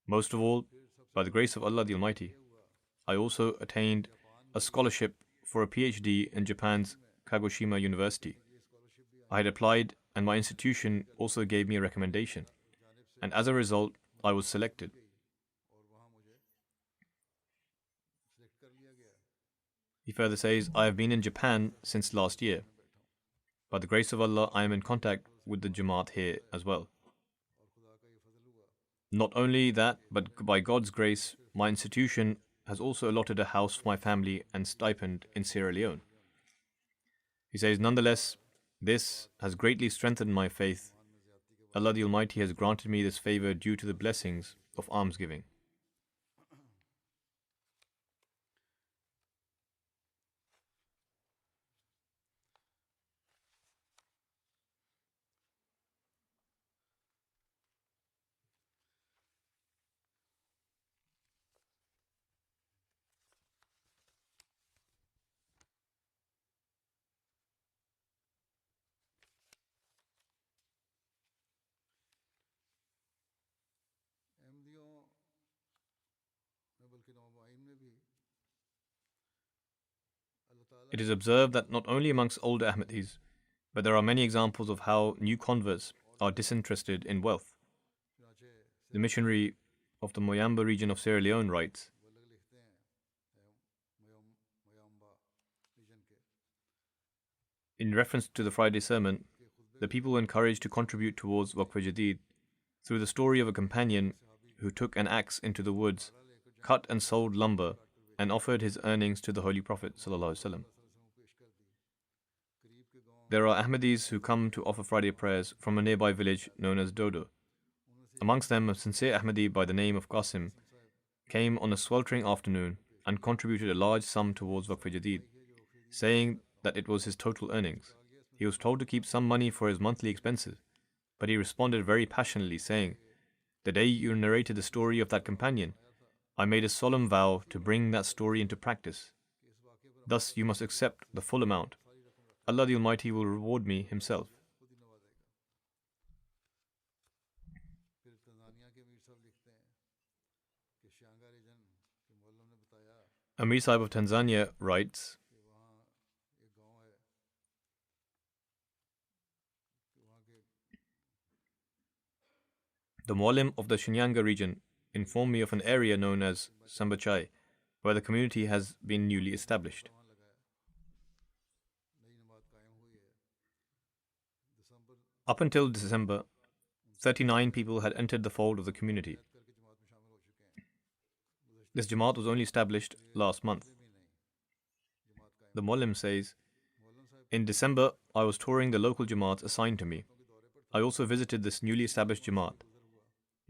Speaker 2: Most of all, by the grace of Allah the Almighty, I also attained a scholarship for a PhD in Japan's Kagoshima University. I had applied and my institution also gave me a recommendation, and as a result, I was selected. He further says, I have been in Japan since last year. By the grace of Allah, I am in contact with the Jamaat here as well. Not only that, but by God's grace, my institution has also allotted a house for my family and stipend in Sierra Leone. He says, nonetheless, this has greatly strengthened my faith. Allah the Almighty has granted me this favor due to the blessings of almsgiving. It is observed that not only amongst older Ahmadis, but there are many examples of how new converts are disinterested in wealth. The missionary of the Moyamba region of Sierra Leone writes, In reference to the Friday sermon, the people were encouraged to contribute towards Waqf-e-Jadid through the story of a companion who took an axe into the woods, cut and sold lumber, and offered his earnings to the Holy Prophet ﷺ. There are Ahmadis who come to offer Friday prayers from a nearby village known as Dodo. Amongst them, a sincere Ahmadi by the name of Qasim came on a sweltering afternoon and contributed a large sum towards Waqf-e-Jadid, saying that it was his total earnings. He was told to keep some money for his monthly expenses, but he responded very passionately, saying, "The day you narrated the story of that companion, I made a solemn vow to bring that story into practice. Thus you must accept the full amount. Allah the Almighty will reward me Himself." Amir Sahib of Tanzania writes, "The Muallim of the Shinyanga region informed me of an area known as Sambachai, where the community has been newly established. Up until December, 39 people had entered the fold of the community. This Jamaat was only established last month." The Muallim says, "In December, I was touring the local Jamaats assigned to me. I also visited this newly established Jamaat.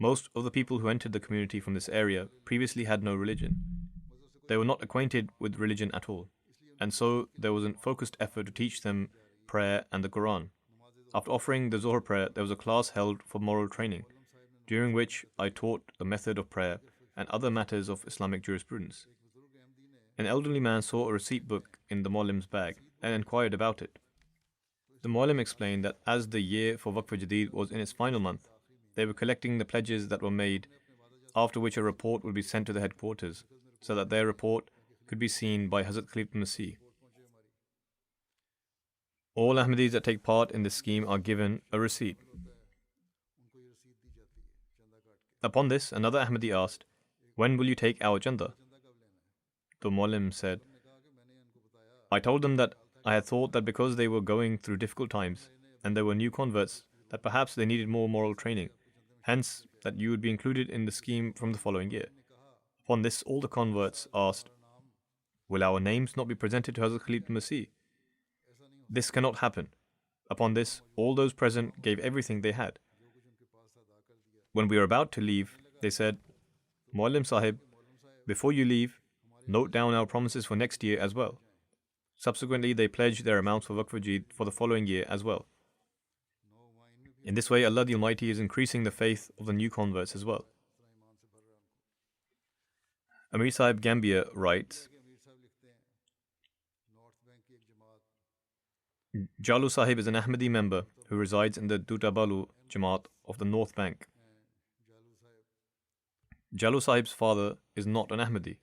Speaker 2: Most of the people who entered the community from this area previously had no religion. They were not acquainted with religion at all, and so there was a focused effort to teach them prayer and the Quran. After offering the Zohar prayer, there was a class held for moral training, during which I taught the method of prayer and other matters of Islamic jurisprudence. An elderly man saw a receipt book in the Muallim's bag and inquired about it. The Muallim explained that as the year for Waqf-e-Jadid was in its final month, they were collecting the pledges that were made, after which a report would be sent to the headquarters, so that their report could be seen by Hazrat Khalifatul Masih. All Ahmadis that take part in this scheme are given a receipt." Upon this, another Ahmadi asked, "When will you take our chanda?" The Muallim said, "I told them that I had thought that because they were going through difficult times and there were new converts, that perhaps they needed more moral training, hence that you would be included in the scheme from the following year." Upon this, all the converts asked, "Will our names not be presented to Hazrat Khalifatul Masih?" This cannot happen. Upon this, all those present gave everything they had. When we were about to leave, they said, "Muallim Sahib, before you leave, note down our promises for next year as well." Subsequently, they pledged their amounts for Waqf-e-Jadid for the following year as well. In this way, Allah the Almighty is increasing the faith of the new converts as well. Amir Sahib Gambia writes, "Jalu Sahib is an Ahmadi member who resides in the Dutabalu Jamaat of the North Bank. Jalu Sahib's father is not an Ahmadi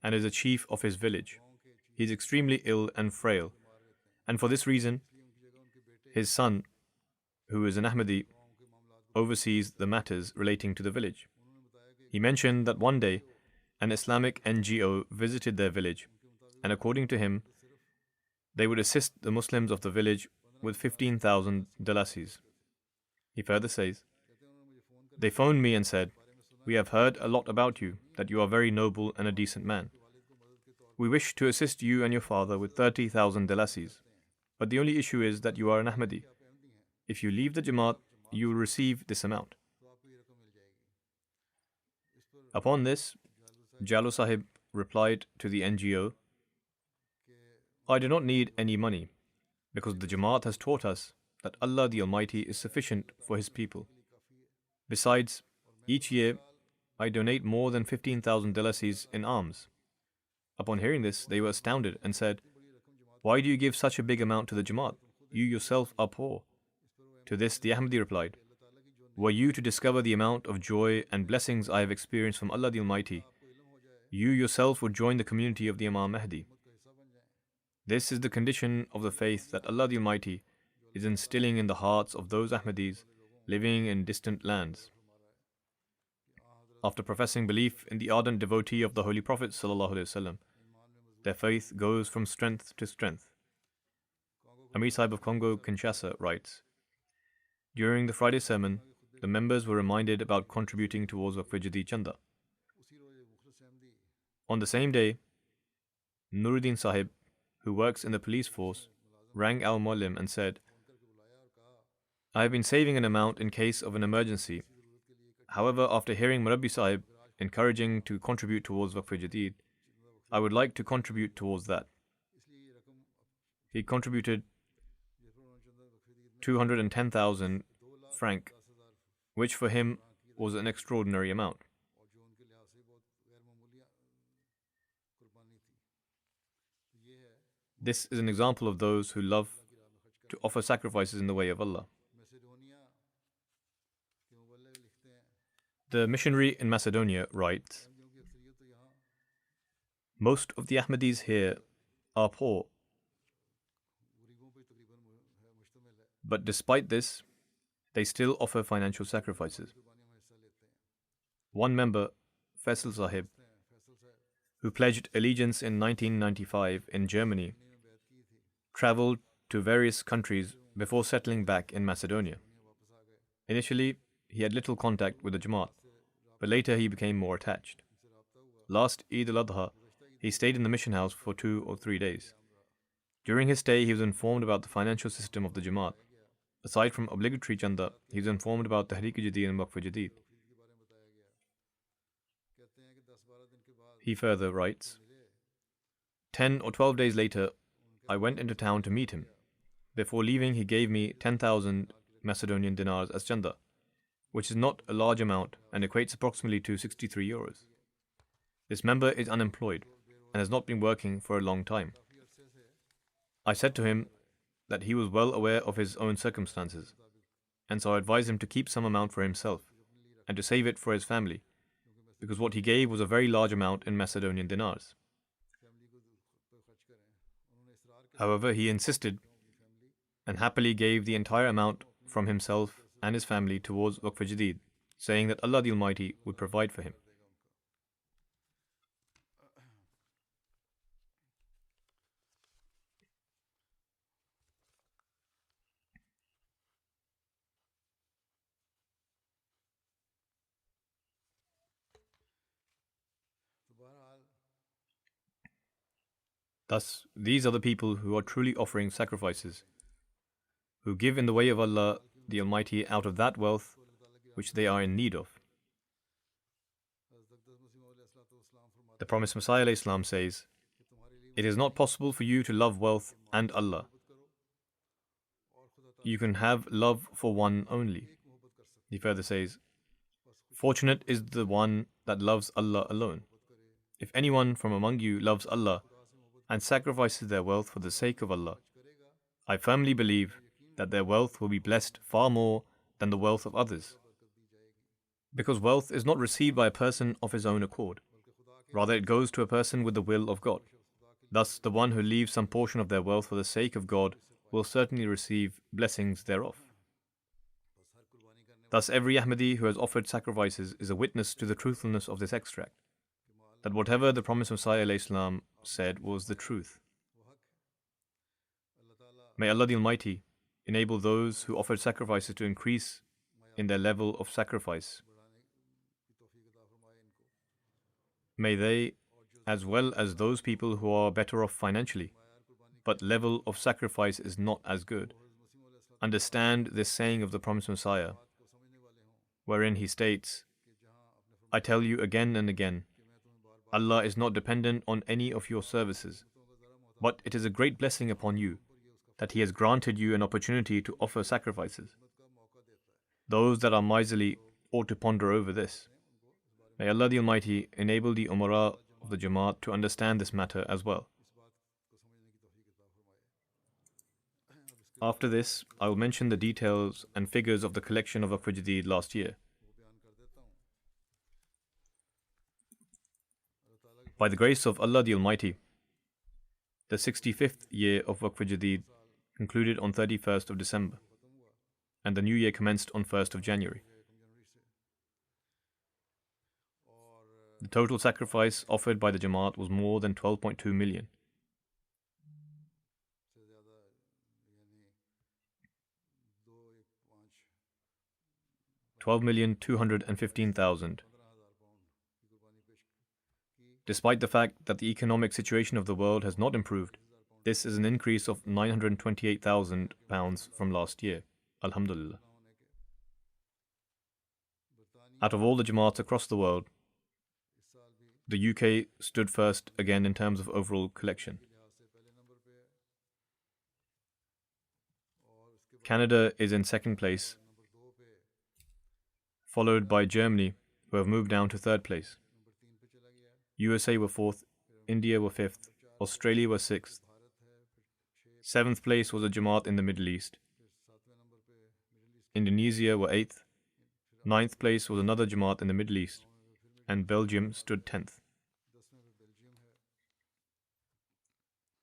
Speaker 2: and is a chief of his village. He is extremely ill and frail, and for this reason, his son, who is an Ahmadi, oversees the matters relating to the village. He mentioned that one day, an Islamic NGO visited their village, and according to him, they would assist the Muslims of the village with 15,000 dalassis. He further says, "They phoned me and said, 'We have heard a lot about you, that you are very noble and a decent man. We wish to assist you and your father with 30,000 dalassis, but the only issue is that you are an Ahmadi. If you leave the Jamaat, you will receive this amount.' Upon this, Jalu Sahib replied to the NGO, 'I do not need any money, because the Jamaat has taught us that Allah the Almighty is sufficient for His people. Besides, each year I donate more than 15,000 dalassis in alms.' Upon hearing this, they were astounded and said, 'Why do you give such a big amount to the Jamaat? You yourself are poor.' To this, the Ahmadi replied, 'Were you to discover the amount of joy and blessings I have experienced from Allah the Almighty, you yourself would join the community of the Imam Mahdi. This is the condition of the faith that Allah the Almighty is instilling in the hearts of those Ahmadis living in distant lands. After professing belief in the ardent devotee of the Holy Prophet ﷺ, their faith goes from strength to strength. Amir Sahib of Congo Kinshasa writes, during the Friday sermon, the members were reminded about contributing towards Waqf-e-Jadid Chanda. On the same day, Nuruddin Sahib, who works in the police force, rang Al Muallim and said, I have been saving an amount in case of an emergency. However, after hearing Murabbi Sahib encouraging to contribute towards Waqf-e-Jadid, I would like to contribute towards that. He contributed 210,000 franc, which for him was an extraordinary amount. This is an example of those who love to offer sacrifices in the way of Allah. The missionary in Macedonia writes, most of the Ahmadis here are poor. But despite this, they still offer financial sacrifices. One member, Faisal Sahib, who pledged allegiance in 1995 in Germany, traveled to various countries before settling back in Macedonia. Initially, he had little contact with the Jamaat, but later he became more attached. Last Eid al-Adha, he stayed in the mission house for 2 or 3 days. During his stay, he was informed about the financial system of the Jamaat. Aside from obligatory chanda, he was informed about Tahrik-e-Jadid and Waqf-e-Jadid. He further writes, 10 or 12 days later, I went into town to meet him. Before leaving, he gave me 10,000 Macedonian dinars as chanda, which is not a large amount and equates approximately to 63 euros. This member is unemployed and has not been working for a long time. I said to him that he was well aware of his own circumstances, and so I advised him to keep some amount for himself and to save it for his family, because what he gave was a very large amount in Macedonian dinars. However, he insisted and happily gave the entire amount from himself and his family towards Waqf-e-Jadid, saying that Allah the Almighty would provide for him. Thus, these are the people who are truly offering sacrifices, who give in the way of Allah the Almighty out of that wealth which they are in need of. The promised Messiah ﷺ says, it is not possible for you to love wealth and Allah. You can have love for one only. He further says, fortunate is the one that loves Allah alone. If anyone from among you loves Allah and sacrifices their wealth for the sake of Allah, I firmly believe that their wealth will be blessed far more than the wealth of others. Because wealth is not received by a person of his own accord. Rather, it goes to a person with the will of God. Thus, the one who leaves some portion of their wealth for the sake of God will certainly receive blessings thereof. Thus, every Ahmadi who has offered sacrifices is a witness to the truthfulness of this extract, that whatever the promised Messiah ﷺ said was the truth. May Allah the Almighty enable those who offered sacrifices to increase in their level of sacrifice. May they, as well as those people who are better off financially, but level of sacrifice is not as good, understand this saying of the promised Messiah, wherein he states, I tell you again and again, Allah is not dependent on any of your services, but it is a great blessing upon you that He has granted you an opportunity to offer sacrifices. Those that are miserly ought to ponder over this. May Allah the Almighty enable the Umara of the Jamaat to understand this matter as well. After this, I will mention the details and figures of the collection of Waqf-e-Jadid last year. By the grace of Allah the Almighty, the 65th year of Waqf-e-Jadid concluded on 31st of December, and the new year commenced on 1st of January. The total sacrifice offered by the Jamaat was more than 12.2 million. 12,215,000. Despite the fact that the economic situation of the world has not improved, this is an increase of £928,000 from last year. Alhamdulillah. Out of all the Jamaats across the world, the UK stood first again in terms of overall collection. Canada is in second place, followed by Germany, who have moved down to third place. USA were fourth, India were fifth, Australia were sixth. Seventh place was a Jamaat in the Middle East. Indonesia were eighth. Ninth place was another Jamaat in the Middle East, and Belgium stood 10th.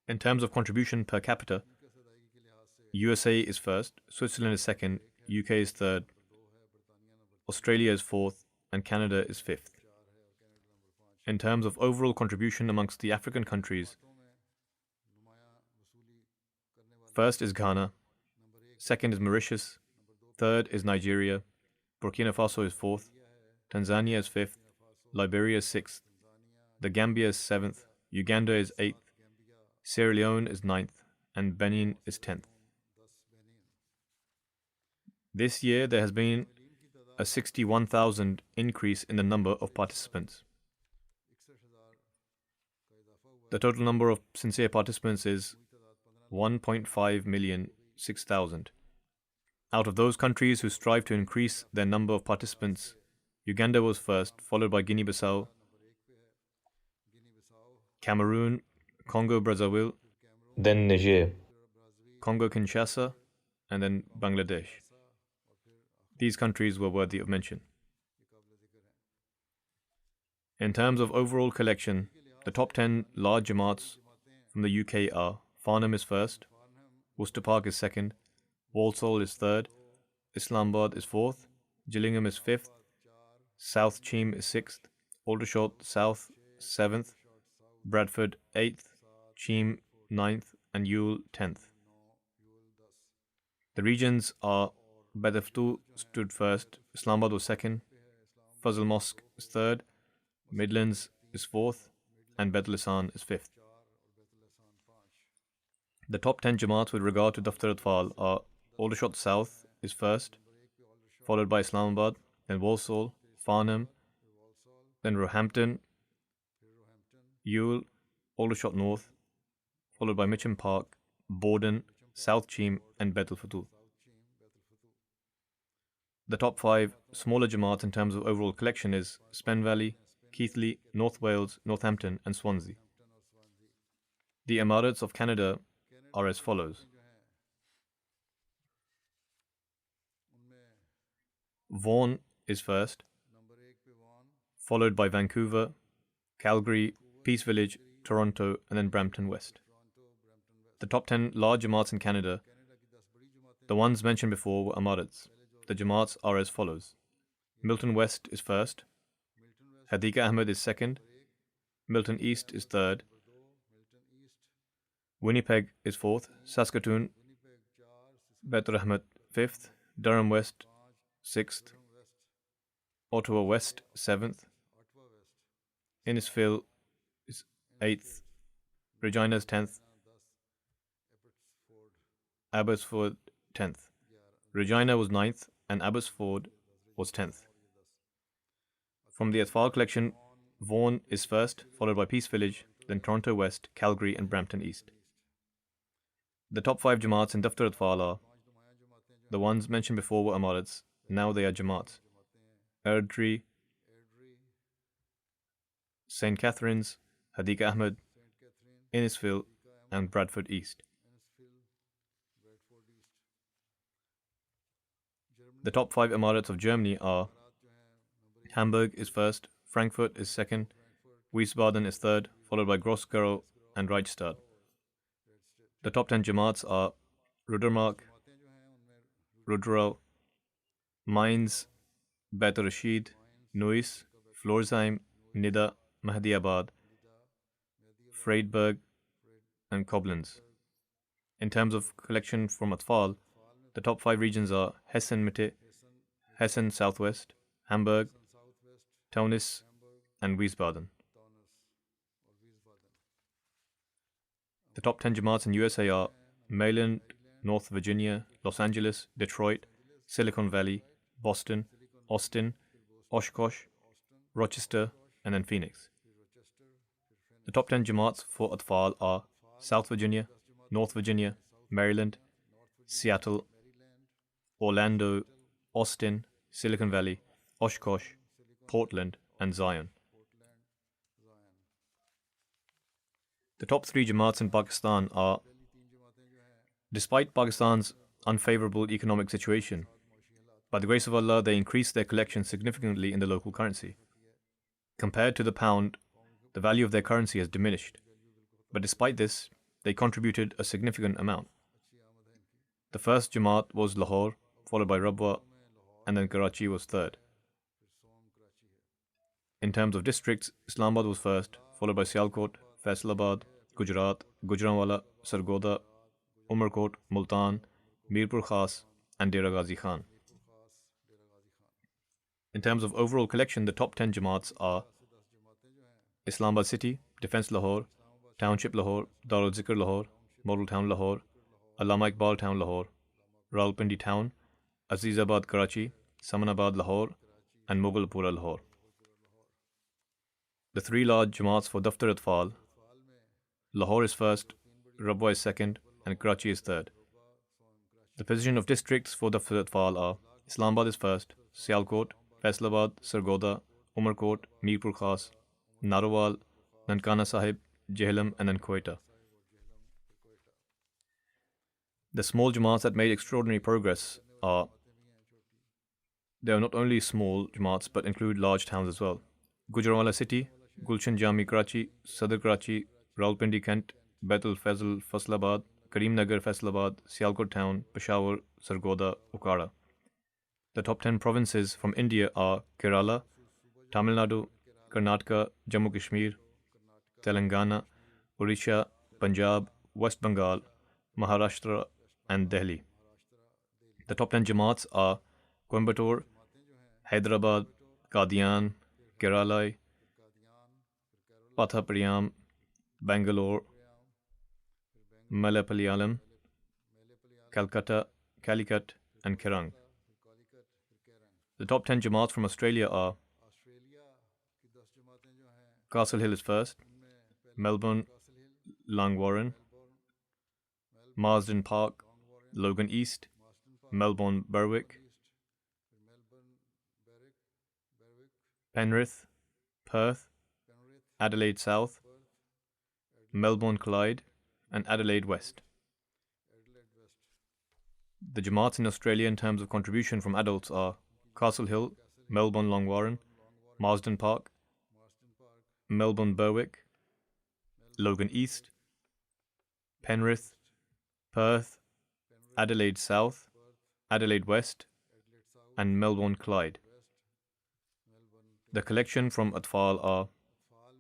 Speaker 2: In terms of contribution per capita, USA is first, Switzerland is second, UK is third, Australia is fourth, and Canada is fifth. In terms of overall contribution amongst the African countries, first is Ghana, second is Mauritius, third is Nigeria, Burkina Faso is fourth, Tanzania is fifth, Liberia is sixth, the Gambia is seventh, Uganda is eighth, Sierra Leone is ninth, and Benin is 10th. This year there has been a 61,000 increase in the number of participants. The total number of sincere participants is 1.5 million 6,000. Out of those countries who strive to increase their number of participants, Uganda was first, followed by Guinea-Bissau, Cameroon, Congo-Brazzaville, then Niger, Congo-Kinshasa, and then Bangladesh. These countries were worthy of mention. In terms of overall collection, the top 10 large Jamaats from the UK are Farnham is first, Worcester Park is second, Walsall is third, Islamabad is fourth, Gillingham is fifth, South Cheam is sixth, Aldershot South seventh, Bradford eighth, Cheam ninth, and Ewell 10th. The regions are Bedftu stood first, Islamabad was second, Fazl Mosque is third, Midlands is fourth, and Beit Lisan is fifth. The top 10 Jamaats with regard to Daftar Atfal are Aldershot South is first, followed by Islamabad, then Walsall, Farnham, then Roehampton, Ewell, Aldershot North, followed by Mitcham Park, Borden, South Cheam, and Bethel Futul. The top 5 smaller Jamaats in terms of overall collection is Spen Valley, Keighley, North Wales, Northampton, and Swansea. The Emirates of Canada are as follows. Vaughan is first, followed by Vancouver, Calgary, Peace Village, Toronto, and then Brampton West. The top 10 large Jamaats in Canada, the ones mentioned before were Emirates. The Jamaats are as follows. Milton West is first, Hadika Ahmed is second, Milton East is third, Winnipeg is fourth, Saskatoon, Beit Ahmed fifth, Durham West sixth, Ottawa West seventh, Innisfil is eighth, Regina is 10th, Abbotsford 10th. Regina was 9th and Abbotsford was 10th. From the Atfal collection, Vaughan is first, followed by Peace Village, then Toronto West, Calgary, and Brampton East. The top 5 Jamaats in Daftar Atfal are the ones mentioned before were Emirates, now they are Jamaats. Airdrie, St. Catharines, Hadika Ahmed, Innisfil, and Bradford East. The top 5 Emirates of Germany are Hamburg is first, Frankfurt is second, Wiesbaden is third, followed by Gross-Gerau and Reichstadt. The top 10 Jamaats are Rudermark, Ruderau, Mainz, Beit Rashid, Neuss, Florsheim, Nida, Mahdiabad, Freiburg, and Koblenz. In terms of collection from Atfal, the top 5 regions are Hessen Mitte, Hessen Southwest, Hamburg, Taunus, and Wiesbaden. The top 10 Jamaats in USA are Maryland, North Virginia, Los Angeles, Detroit, Silicon Valley, Boston, Austin, Oshkosh, Rochester, and then Phoenix. The top 10 Jamaats for Atfal are South Virginia, North Virginia, Maryland, Seattle, Orlando, Austin, Silicon Valley, Oshkosh, Portland, and Zion. The top 3 Jamaats in Pakistan are, despite Pakistan's unfavorable economic situation, by the grace of Allah, they increased their collections significantly in the local currency. Compared to the pound, the value of their currency has diminished. But despite this, they contributed a significant amount. The first Jamaat was Lahore, followed by Rabwa, and then Karachi was third. In terms of districts, Islamabad was first, followed by Sialkot, Faisalabad, Gujarat, Gujranwala, Sargodha, Umarkot, Multan, Mirpur Khas, and Dera Ghazi Khan. In terms of overall collection, the top 10 Jamaats are Islamabad City, Defence Lahore, Township Lahore, Darul Zikr Lahore, Model Town Lahore, Allama Iqbal Town Lahore, Rawalpindi Town, Azizabad Karachi, Samanabad Lahore, and Mughalpura Lahore. The 3 large Jamaats for Daftar Atfal, Lahore is first, Rabwa is second, and Karachi is third. The position of districts for Daftar Atfal are Islamabad is first, Sialkot, Faisalabad, Sargodha, Umarkot, Mirpur Khas, Narowal, Nankana Sahib, Jhelum, and then Quetta. The small Jamaats that made extraordinary progress are, they are not only small Jamaats but include large towns as well. Gujranwala City, Gulshan Jami Karachi, Sadr Karachi, Rawalpindi Kent, Baitul Faisal Faisalabad, Karimnagar Faisalabad, Sialkot Town, Peshawar, Sargodha, Okara. The top 10 provinces from India are Kerala, Tamil Nadu, Karnataka, Jammu Kashmir, Telangana, Odisha, Punjab, West Bengal, Maharashtra, and Delhi. The top 10 Jamaats are Coimbatore, Hyderabad, Qadian, Kerala, Pathapariyam, Bangalore, Malayapalayam, Calcutta, Calicut, and Kerang. The top 10 Jamaats from Australia are Castle Hill is first, Melbourne, Langwarrin, Marsden Park, Logan East, Melbourne Berwick, Penrith, Perth, Adelaide South, Melbourne Clyde, and Adelaide West. The Jamaats in Australia in terms of contribution from adults are Castle Hill, Melbourne Longwarren, Marsden Park, Melbourne Berwick, Logan East, Penrith, Perth, Adelaide South, Adelaide West, and Melbourne Clyde. The collection from Atfal are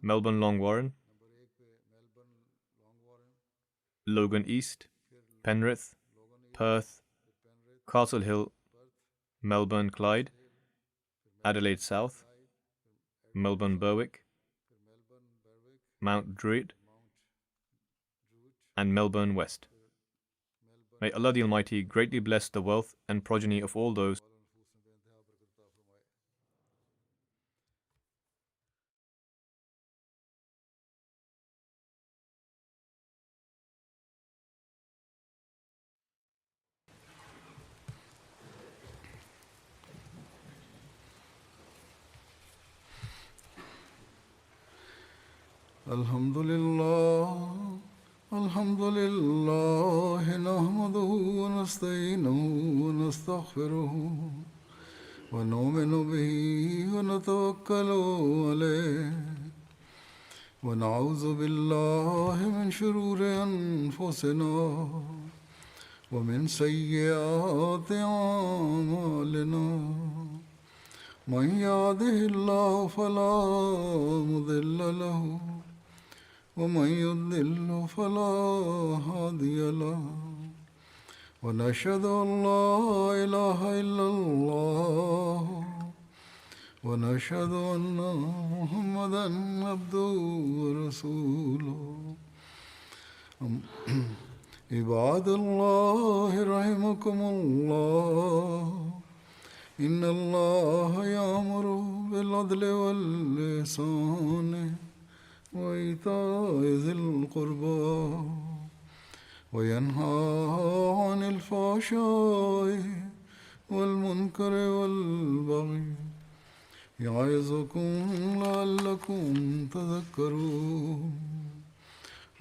Speaker 2: Melbourne Longwarren, Logan East, Penrith, Perth, Castle Hill, Melbourne Clyde, Adelaide South, Melbourne Berwick, Mount Druitt, and Melbourne West. May Allah the Almighty greatly bless the wealth and progeny of all those
Speaker 1: الحمد لله نحمده ونستعينه ونستغفره ونؤمن به ونتوكل عليه ونعوذ بالله من شرور أنفسنا ومن سيئات أعمالنا من يهده الله فلا مضل له ومن يضلل فلا هادي له ونشهد أن لا إله إلا الله ونشهد أن محمدا عبده ورسوله عباد الله رحمكم الله إن الله يأمر بالعدل والإحسان وإيتاء ذي القربى وينهى عن الفحشاء والمنكر والبغي يعظكم لعلكم تذكرون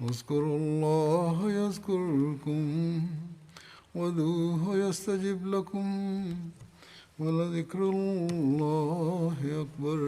Speaker 1: اذكروا الله يذكركم وادعوه يستجب لكم ولذكر الله أكبر